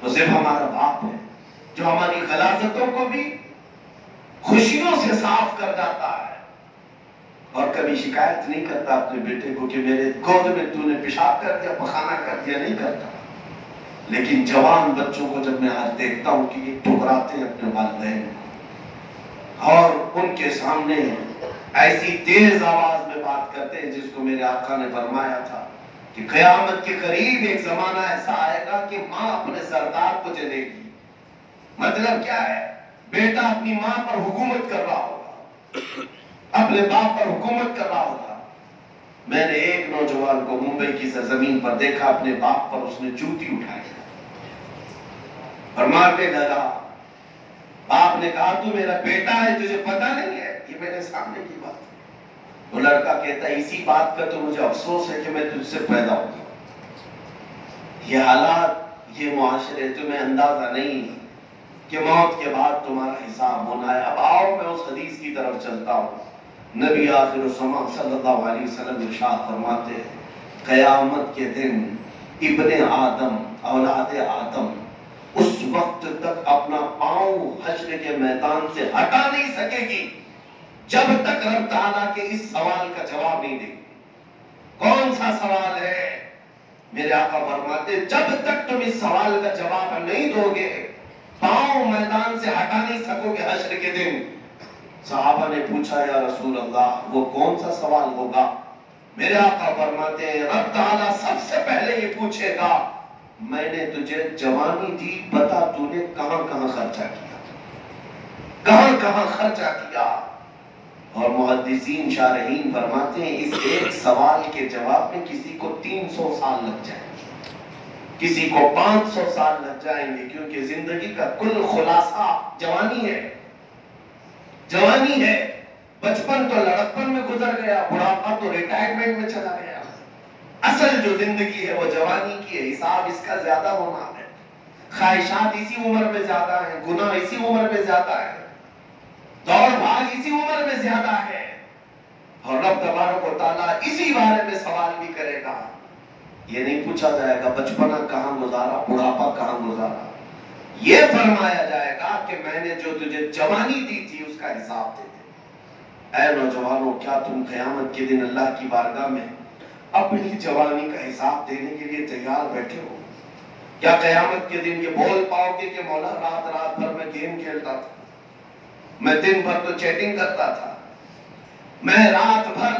وہ صرف ہمارا باپ ہے جو ہماری غلاظتوں کو بھی خوشیوں سے صاف کر جاتا ہے۔ اور کبھی شکایت نہیں کرتا اپنے بیٹے کو کہ میرے گود میں تو نے پیشاب کر دیا، پخانہ کر دیا، نہیں کرتا. لیکن جوان بچوں کو جب میں آج دیکھتا ہوں کہ یہ ٹھکراتے ہیں اپنے والدین اور ان کے سامنے ایسی تیز آواز میں بات کرتے ہیں جس کو میرے آقا نے فرمایا تھا کہ قیامت کے قریب ایک زمانہ ایسا آئے گا کہ ماں اپنے سردار کو جلے گی. مطلب کیا ہے؟ بیٹا اپنی ماں پر حکومت کر رہا ہوگا، اپنے باپ پر حکومت کر رہا ہوگا. میں نے ایک نوجوان کو ممبئی کی سرزمین پر دیکھا، اپنے باپ پر اس نے جوتی اٹھائی اور مارنے لگا. باپ نے کہا تو میرا بیٹا ہے، تجھے پتہ نہیں ہے؟ یہ میرے سامنے کی بات ہے. وہ لڑکا کہتا ہے اسی بات کا تو مجھے افسوس ہے کہ میں تجھ سے پیدا ہوں. یہ حالات، یہ معاشرے، تمہیں اندازہ نہیں کہ موت کے بعد تمہارا حساب ہونا ہے. اب آؤ میں اس حدیث کی طرف چلتا ہوں. نبی آخر الزمان صلی اللہ علیہ وسلم ارشاد فرماتے ہیں قیامت کے دن ابن آدم، اولاد آدم اس وقت تک اپنا پاؤں حشر کے میدان سے ہٹا نہیں سکے گی جب تک رب تعالیٰ کے اس سوال کا جواب نہیں دے گی. کون سا سوال ہے؟ میرے آقا فرماتے جب تک تم اس سوال کا جواب نہیں دو گے پاؤں میدان سے ہٹا نہیں سکو گے حشر کے دن. صحابہ نے پوچھا یا رسول اللہ وہ کون سا سوال ہوگا؟ میرے آقا فرماتے ہیں رب تعالیٰ سب سے پہلے یہ پوچھے گا میں نے تجھے جوانی دی، بتا تو نے کہاں کہاں خرچہ کیا، کہاں کہاں خرچہ کیا. اور محدثین شارحین فرماتے ہیں اس ایک سوال کے جواب میں کسی کو 300 سال لگ جائیں گے، کسی کو 500 سال لگ جائیں گے، کیونکہ زندگی کا کل خلاصہ جوانی ہے. جوانی ہے. بچپن تو لڑکپن میں گزر گیا، بڑھاپا تو ریٹائرمنٹ میں چلا گیا. اصل جو زندگی ہے وہ جوانی کی ہے. حساب اس کا زیادہ ہونا ہے، خواہشات اسی عمر میں زیادہ ہیں، گناہ اسی عمر میں زیادہ ہے، دوڑ بھاگ اسی عمر میں زیادہ ہے. اور رب تبارک و تعالیٰ اسی بارے میں سوال بھی کرے گا. یہ نہیں پوچھا جائے گا بچپنا کہاں گزارا، بڑھاپا کہاں گزارا. یہ فرمایا جائے گا کہ میں نے جو تجھے جوانی دی تھی اس کا حساب دے دے. اے نوجوانوں، کیا تم قیامت کے دن اللہ کی بارگاہ میں اپنی جوانی کا حساب دینے کے لیے تیار بیٹھے ہو؟ کیا قیامت کے دن یہ بول پاؤ گے کہ مولا رات بھر میں گیم کھیلتا تھا، میں دن بھر تو چیٹنگ کرتا تھا، میں رات بھر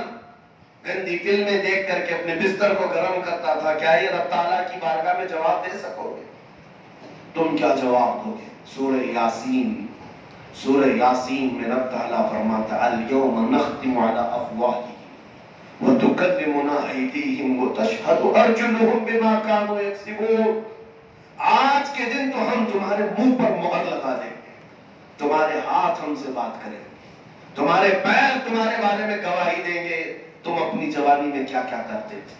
گندی فلمیں دیکھ کر کے اپنے بستر کو گرم کرتا تھا؟ کیا یہ رب تعالیٰ کی بارگاہ میں جواب دے سکو گے؟ تم کیا جواب دو گے؟ سورہ یاسین میں رب تعالیٰ فرماتا الیوم نختم علی افواہہم وتکلمنا ایدیہم وتشہد ارجلہم بما کانوا یکسبون. آج کے دن تو ہم تمہارے منہ پر مہر لگا دیں گے، تمہارے ہاتھ ہم سے بات کریں گے، تمہارے پیر تمہارے بارے میں گواہی دیں گے تم اپنی جوانی میں کیا کیا کرتے تھے.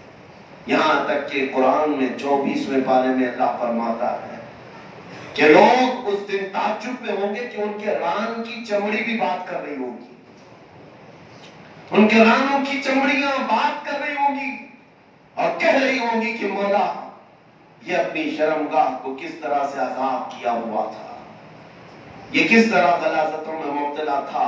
یہاں تک کہ قرآن میں 24ویں پارے میں اللہ فرماتا ہے کہ لوگ اس دن تعجب میں ہوں گے کہ ان کے ران کی چمڑی بھی بات کر رہی ہوگی، ان کے رانوں کی چمڑیاں بات کر رہی ہوں گی اور کہہ رہی ہوں گی کہ مولا یہ اپنی شرمگاہ کو کس طرح سے عذاب کیا ہوا تھا، یہ کس طرح غلاظتوں میں مبتلا تھا.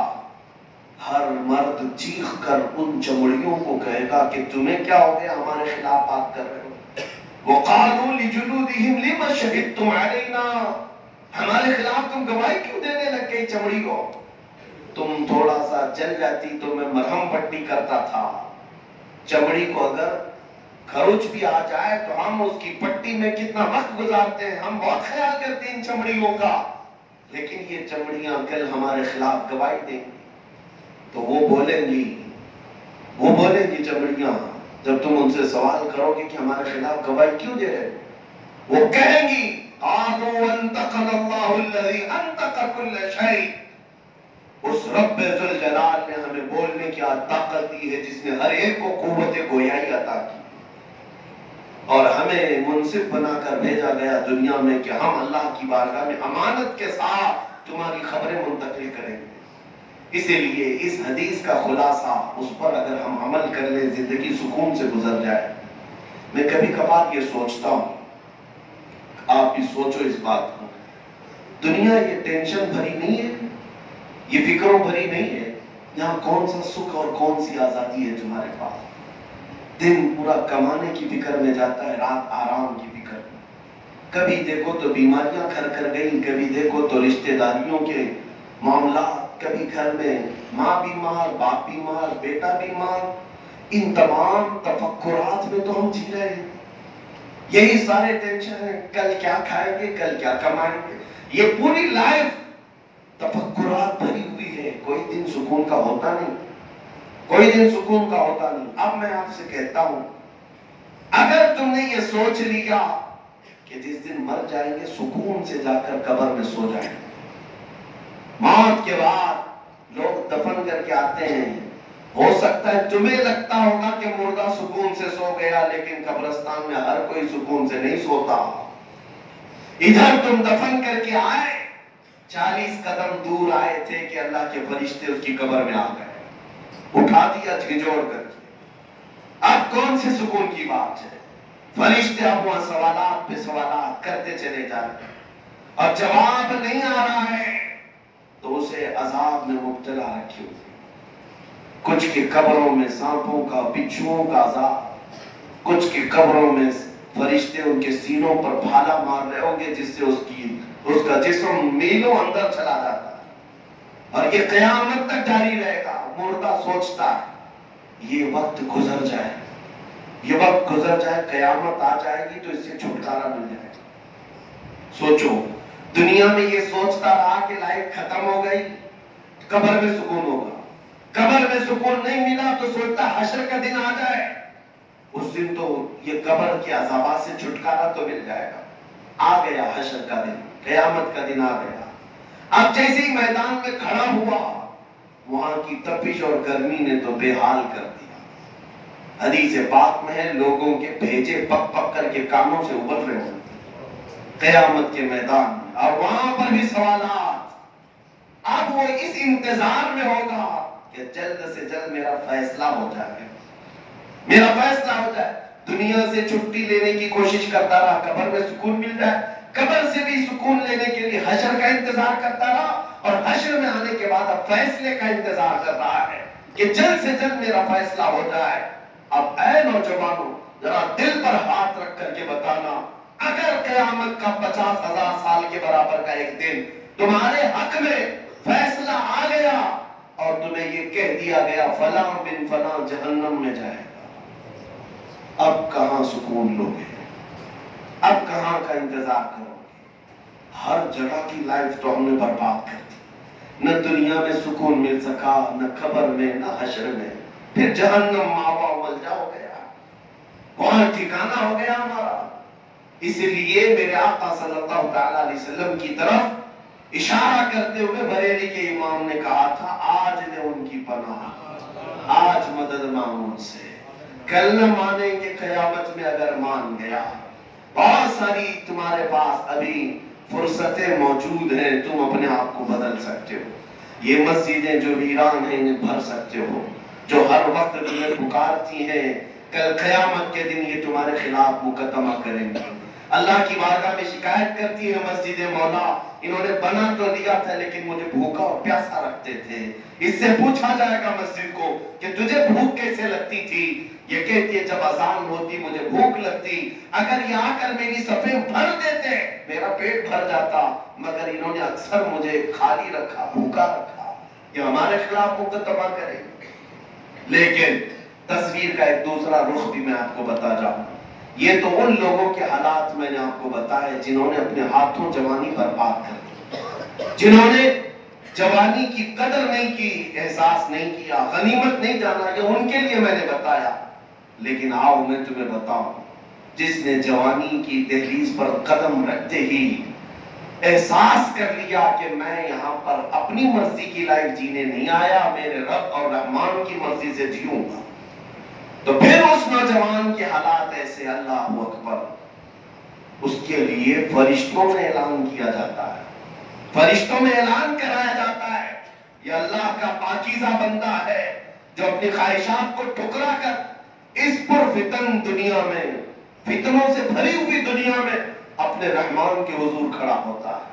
ہر مرد چیخ کر ان چمڑیوں کو کہے گا کہ تمہیں کیا ہو گیا ہمارے خلاف بات کر رہے ہو. وَقَالُوا لِجُلُودِهِمْ لِمَ شَهِدتُّمْ عَلَيْنَا، ہمارے خلاف تم گواہی کیوں دینے لگ گئی چمڑی کو؟ تم تھوڑا سا جل جاتی تو میں مرہم پٹی کرتا تھا. چمڑی کو اگر خروچ بھی آ جائے تو ہم اس کی پٹی میں کتنا وقت گزارتے ہیں، ہم بہت خیال کرتے ہیں ان چمڑیوں کا. لیکن یہ چمڑیاں کل ہمارے خلاف گواہی دیں گی تو وہ بولیں گی چمڑیاں جب تم ان سے سوال کرو گے کہ ہمارے خلاف گواہی کیوں دے رہے ہو، وہ کہیں گی قالوا انطقنا اللہ الذی انطق کل شیء، اس رب ذوالجلال نے ہمیں بولنے کی طاقت دی ہے جس نے ہر ایک کو قوت گویائی عطا کی اور ہمیں منصف بنا کر بھیجا گیا دنیا میں کہ ہم اللہ کی بارگاہ میں امانت کے ساتھ تمہاری خبریں منتقل کریں گے. اسی لیے اس حدیث کا خلاصہ اس پر اگر ہم عمل کر لیں زندگی سکون سے گزر جائے. میں کبھی کبھار یہ سوچتا ہوں، آپ بھی سوچو اس بات کو، دنیا یہ ٹینشن بھری نہیں ہے، یہ فکروں بھری نہیں ہے. یہاں کون سا سکھ اور کون سی آزادی ہے تمہارے پاس؟ دن پورا کمانے کی فکر میں جاتا ہے، رات آرام کی فکر میں. کبھی دیکھو تو بیماریاں گھر کر گئی، کبھی دیکھو تو رشتہ داریوں کے معاملات، کبھی گھر میں ماں بیمار، باپ بیمار، بیٹا بیمار. ان تمام تفکرات میں تو ہم جی رہے ہیں. یہی سارے ٹینشن ہیں، کل کیا کھائیں گے، کل کیا کمائیں گے. یہ پوری لائف تفکرات بھری ہوئی ہے. کوئی دن سکون کا ہوتا نہیں، کوئی دن سکون کا ہوتا نہیں. اب میں آپ سے کہتا ہوں، اگر تم نے یہ سوچ لیا کہ جس دن مر جائیں گے سکون سے جا کر قبر میں سو جائیں گے، موت کے بعد لوگ دفن کر کے آتے ہیں، ہو سکتا ہے تمہیں لگتا ہوگا کہ مردہ سکون سے سو گیا، لیکن قبرستان میں ہر کوئی سکون سے نہیں سوتا. ادھر تم دفن کر کے آئے، 40 قدم دور آئے تھے کہ اللہ کے فرشتے اس کی قبر میں آ گئے، اٹھا دیا جھنجھوڑ کر کے. اب کون سے سکون کی بات ہے؟ فرشتے اب وہاں سوالات پہ سوالات کرتے چلے جاتے ہیں، اور جواب نہیں آ رہا ہے تو اسے عذاب میں مبتلا رکھے ہوئے. کچھ کی قبروں میں سانپوں کا، بچھوؤں کا عذاب، کچھ کی قبروں میں فرشتے ان کے سینوں پر بھالا مار رہے ہوں گے، جس سے اس کا جسم میلوں اندر چلا جاتا ہے. اور یہ قیامت تک جاری رہے گا. مردہ سوچتا ہے یہ وقت گزر جائے، یہ وقت گزر جائے، قیامت آ جائے گی تو اس سے چھٹکارا مل جائے گا. سوچو، دنیا میں یہ سوچتا رہا کہ لائف ختم ہو گئی، قبر میں سکون ہوگا. قبر میں سکون نہیں ملا تو سوچتا حشر کا دن آ جائے، اس دن تو یہ قبر کے عذابات سے چھٹکارا تو مل جائے گا. آ گیا حشر کا دن، قیامت کا دن آ گیا. اب جیسے ہی میدان میں کھڑا ہوا، وہاں کی تپش اور گرمی نے تو بے حال کر دیا. حدیث پاک میں ہے لوگوں کے بھیجے پک پک کر کے کانوں سے ابل رہے ہوتے قیامت کے میدان میں، اور وہاں پر بھی سوالات. اب وہ اس انتظار میں ہوگا کہ جلد سے جلد میرا فیصلہ ہو جائے، میرا فیصلہ ہو جائے. دنیا سے چھٹی لینے کی کوشش کرتا رہا، قبر میں سکون مل جائے. قبر سے بھی سکون لینے کے لیے حشر کا انتظار کرتا رہا، اور حشر میں آنے کے بعد اب فیصلے کا انتظار کر رہا ہے کہ جلد سے جلد میرا فیصلہ ہو جائے. اب اے نوجوانوں، ذرا دل پر ہاتھ رکھ کر کے بتانا، اگر قیامت کا 50,000 سال کے برابر کا ایک دن تمہارے حق میں فیصلہ آ گیا اور تمہیں یہ کہہ دیا گیا فلاں بن فلاں جہنم میں جائے گا، اب کہاں سکون لوگے؟ اب کہاں کا انتظار کرو گے؟ ہر جگہ کی لائف تو ہم نے برباد کر دی. نہ دنیا میں سکون مل سکا، نہ قبر میں، نہ حشر میں. پھر جہنم ماوا ملجا ہو گیا، وہاں ٹھکانہ ہو گیا ہمارا. اس لیے میرے آقا صلی اللہ تعالی علیہ وسلم کی طرف اشارہ کرتے ہوئے بریلی کے امام نے کہا تھا، آج لے ان کی پناہ، آج مدد مانگو ان سے. کل نہ مانیں گے قیامت میں اگر مان گیا. بہت ساری تمہارے پاس ابھی فرصتیں موجود ہیں، تم اپنے آپ کو بدل سکتے ہو. یہ مسجدیں جو ویران ہیں انہیں بھر سکتے ہو، جو ہر وقت تمہیں پکارتی ہیں، کل قیامت کے دن یہ تمہارے خلاف مقدمہ کریں گے. اللہ کی بارگاہ میں شکایت کرتی ہے مسجد، مولا انہوں نے بنا تو دیا تھا لیکن مجھے بھوکا اور پیاسا رکھتے تھے. اس سے پوچھا جائے گا مسجد کو کہ تجھے بھوک کیسے لگتی تھی؟ یہ کہتی ہے جب اذان ہوتی مجھے بھوک لگتی، اگر یہ آ کر میری صفیں بھر دیتے میرا پیٹ بھر جاتا، مگر انہوں نے اکثر مجھے خالی رکھا، بھوکا رکھا. یہ ہمارے خلاف مقدمہ کرے. لیکن تصویر کا ایک دوسرا رخ بھی میں آپ کو بتا جاؤں. یہ تو ان لوگوں کے حالات میں نے آپ کو بتائے جنہوں نے اپنے ہاتھوں جوانی برباد کر دی، جنہوں نے جوانی کی قدر نہیں کی، احساس نہیں کیا، غنیمت نہیں جانا. یہ ان کے لیے میں نے بتایا. لیکن آؤ میں تمہیں بتاؤں، جس نے جوانی کی دہلیز پر قدم رکھتے ہی احساس کر لیا کہ میں یہاں پر اپنی مرضی کی لائف جینے نہیں آیا، میرے رب اور رحمان کی مرضی سے جیوں گا، تو پھر اس نوجوان کے حالات ایسے. اللہ اکبر. اس کے لیے فرشتوں میں اعلان کیا جاتا ہے، فرشتوں میں اعلان کرایا جاتا ہے یہ اللہ کا پاکیزہ بندہ ہے جو اپنی خواہشات کو ٹھکرا کر اس پر فتن دنیا میں، فتنوں سے بھری ہوئی دنیا میں اپنے رحمان کے حضور کھڑا ہوتا ہے.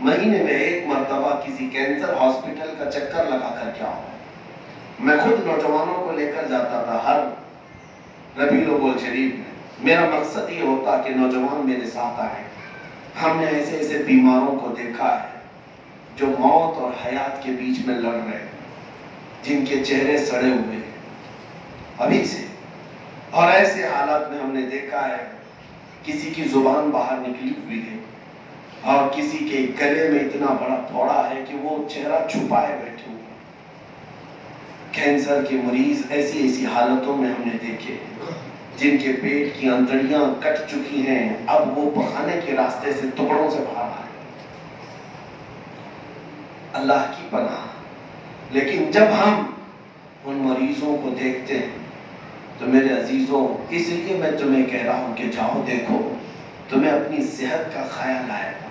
مہینے میں 1 مرتبہ کسی کینسر ہاسپٹل کا چکر لگا کر کے آؤں. میں خود نوجوانوں کو لے کر جاتا تھا ہر ربیع الاول شریف میں. میرا مقصد یہ ہوتا کہ نوجوان میرے ساتھ آئے. ہم نے ایسے ایسے بیماروں کو دیکھا ہے جو موت اور حیات کے بیچ میں لڑ رہے ہیں, جن کے چہرے سڑے ہوئے ہیں ابھی سے, اور ایسے حالات میں ہم نے دیکھا ہے کسی کی زبان باہر نکلی ہوئی ہے اور کسی کے گلے میں اتنا بڑا پھوڑا ہے کہ وہ چہرہ چھپائے بیٹھے ہوئے. کینسر کے مریض ایسی ایسی حالتوں میں ہم نے دیکھے جن کے پیٹ کی انتڑیاں کٹ چکی ہیں, اب وہ پخانے کے راستے سے ٹکڑوں سے باہر آئے. اللہ کی پناہ. لیکن جب ہم ان مریضوں کو دیکھتے ہیں تو میرے عزیزوں, اس لیے میں تمہیں کہہ رہا ہوں کہ جاؤ دیکھو, تمہیں اپنی صحت کا خیال آئے گا,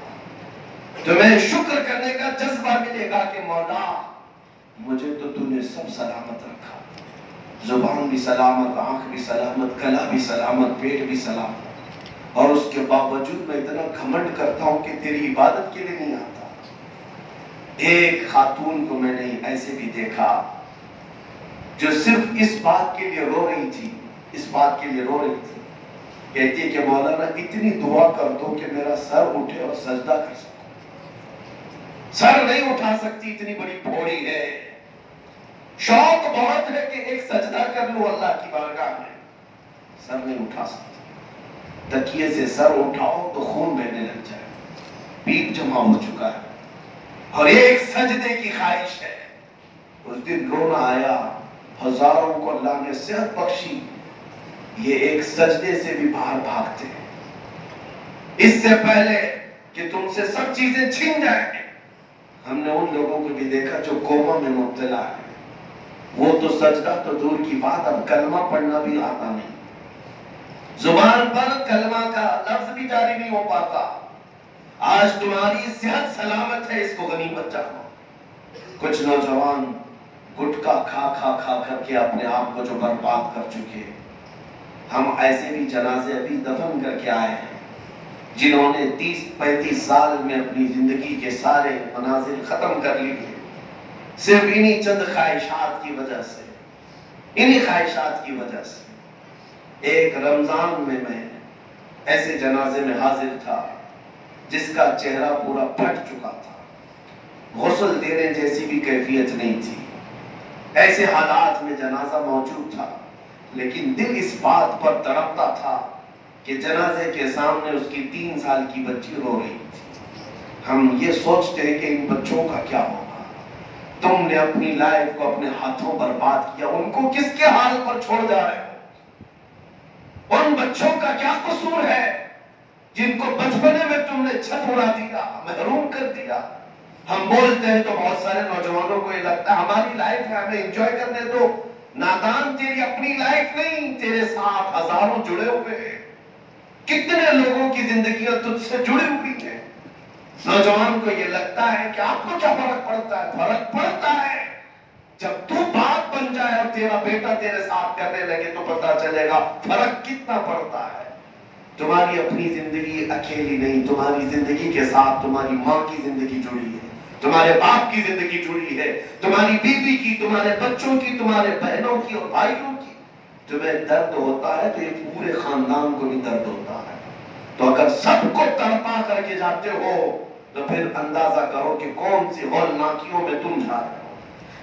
تمہیں شکر کرنے کا جذبہ ملے گا کہ مولا مجھے تو نے سب سلامت رکھا, زبان بھی سلامت, آنکھ بھی سلامت, گلا بھی سلامت, پیٹ بھی سلامت, اور اس کے باوجود میں اتنا گھمنڈ کرتا ہوں کہ تیری عبادت کے لیے نہیں آتا. ایک خاتون کو میں نے ایسے بھی دیکھا جو صرف اس بات کے لیے رو رہی تھی, اس بات کے لیے رو رہی تھی, کہتی ہے کہ مولانا اتنی دعا کر دو کہ میرا سر اٹھے اور سجدہ کر سکوں. سر نہیں اٹھا سکتی, اتنی بڑی پھوڑی ہے. شوق بہت ہے کہ ایک سجدہ کر لو اللہ کی بارگاہ میں, سر نہیں اٹھا سکتی. تکیے سے سر اٹھاؤ تو خون بہنے لگ جائے, پیٹ جمع ہو چکا ہے, اور ایک سجدے کی خواہش ہے. اس دن رونا آیا, ہزاروں کو اللہ نے صحت بخشی, یہ ایک سجدے سے بھی باہر بھاگتے ہیں. اس سے پہلے کہ تم سے سب چیزیں چھن جائیں, ہم نے ان لوگوں کو بھی دیکھا جو کوما میں مبتلا ہے. وہ تو سجدہ تو دور کی بات, اب کلمہ پڑھنا بھی آتا نہیں, زبان پر کلمہ کا لفظ بھی جاری نہیں ہو پاتا. آج تمہاری صحت سلامت ہے, اس کو غنیمت جانو. کچھ نوجوان گٹکا کھا کھا کھا کر کے اپنے آپ کو جو برباد کر چکے. ہم ایسے بھی جنازے ابھی دفن کر کے آئے ہیں جنہوں نے 30-35 سال میں اپنی زندگی کے سارے منازل ختم کر لیے, صرف انہی چند خواہشات کی وجہ سے, انہی خواہشات کی وجہ سے. ایک رمضان میں ایسے جنازے میں حاضر تھا جس کا چہرہ پورا پھٹ چکا تھا, غسل دینے جیسی بھی کیفیت نہیں تھی. ایسے حالات میں جنازہ موجود تھا, لیکن دل اس بات پر تڑپتا تھا کہ جنازے کے سامنے اس کی 3 سال کی بچی رو رہی تھی. ہم یہ سوچتے ہیں کہ ان بچوں کا کیا ہوگا. تم نے اپنی لائف کو اپنے ہاتھوں برباد کیا, ان کو کس کے حال پر چھوڑ جا رہے ہو. ان بچوں کا کیا قصور ہے جن کو بچپنے میں تم نے چھت اڑا دیا, محروم کر دیا. ہم بولتے ہیں تو بہت سارے نوجوانوں کو یہ لگتا ہے ہماری لائف ہے, ہمیں انجوائے کرنے دو. نادان, تیری اپنی لائف نہیں, تیرے ساتھ ہزاروں جڑے ہوئے ہیں. کتنے لوگوں کی زندگیاں تجھ سے جڑی ہوئی ہیں. نوجوان کو یہ لگتا ہے کہ آپ کو کیا فرق پڑتا ہے. فرق پڑتا ہے جب تو باپ بن جائے اور تیرا بیٹا تیرے ساتھ کرنے لگے تو پتا چلے گا فرق کتنا پڑتا ہے. تمہاری اپنی زندگی اکیلی نہیں, تمہاری زندگی کے ساتھ تمہاری ماں کی زندگی جڑی ہے, تمہارے باپ کی زندگی جڑی ہے, تمہاری بیوی کی, تمہارے بچوں کی, تمہارے بہنوں کی اور بھائیوں کی. تمہیں درد ہوتا ہے تو یہ پورے خاندان کو بھی درد ہوتا ہے. تو اگر سب کو تڑپا کر کے جاتے ہو تو پھر اندازہ کرو کہ کون سی ہولناکیوں میں تم جا رہے ہو.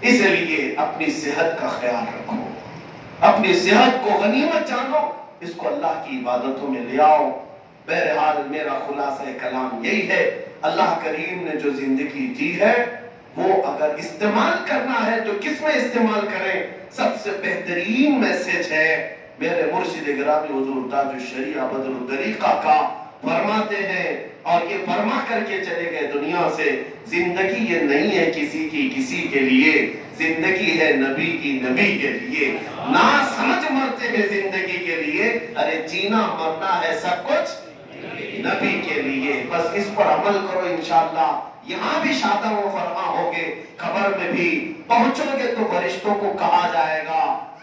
اس لیے اپنی صحت کا خیال رکھو, اپنی صحت کو غنیمت جانو, اس کو اللہ کی عبادتوں میں لے آؤ. بہرحال میرا خلاصہ کلام یہی ہے, اللہ کریم نے جو زندگی دی ہے وہ اگر استعمال کرنا ہے تو کس میں استعمال کریں. سب سے بہترین میسج ہے میرے مرشد گرامی حضور تاج الشریعہ بدر الطریقہ کا. فرماتے ہیں اور یہ فرما کر کے چلے گئے دنیا سے, زندگی یہ نہیں ہے کسی کی کسی کے لیے, زندگی ہے نبی کی نبی کے لیے. نہ سمجھ مرتے ہیں زندگی کے لیے, ارے جینا مرنا ہے سب کچھ نبی کے لیے. بس اس پر عمل کرو, انشاءاللہ یہاں بھی شادہ و فرما ہوگے, قبر میں بھی پہنچو گے تو فرشتوں کو کہا جائے گا